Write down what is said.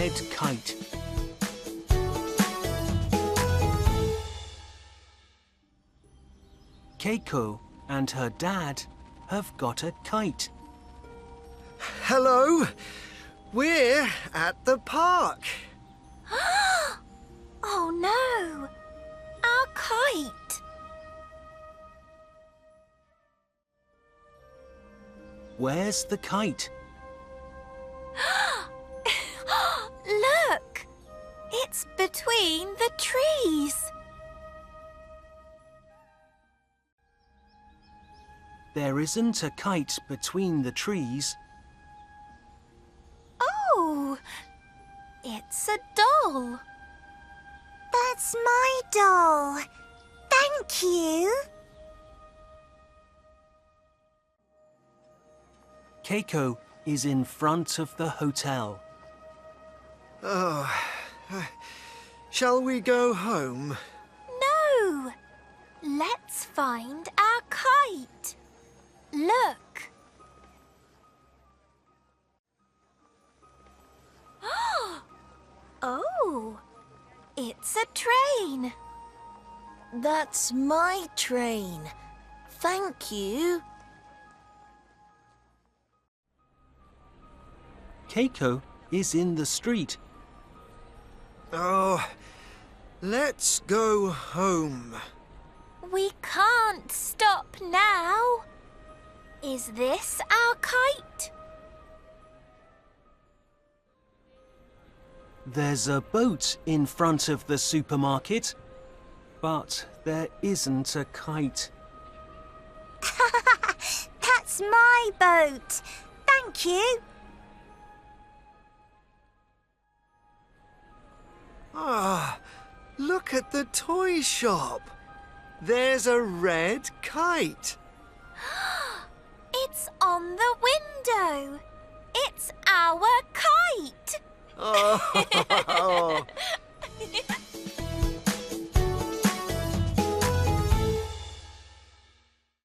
red kite. Keiko and her dad have got a kite. Hello. We're at the park. Oh no! Our kite! Where's the kite? Look! It's between the trees. There isn't a kite between the trees. Oh! It's a doll. That's my doll. Thank you. Keiko is in front of the hotel. Oh, shall we go home? No! Let's find our kite. Look! Oh! It's a train. That's my train. Thank you. Keiko is in the street. Oh, let's go home. We can't stop now. Is this our kite? There's a boat in front of the supermarket, but there isn't a kite. That's my boat. Thank you. Ah, look at the toy shop. There's a red kite. It's on the window. It's our kite. Oh,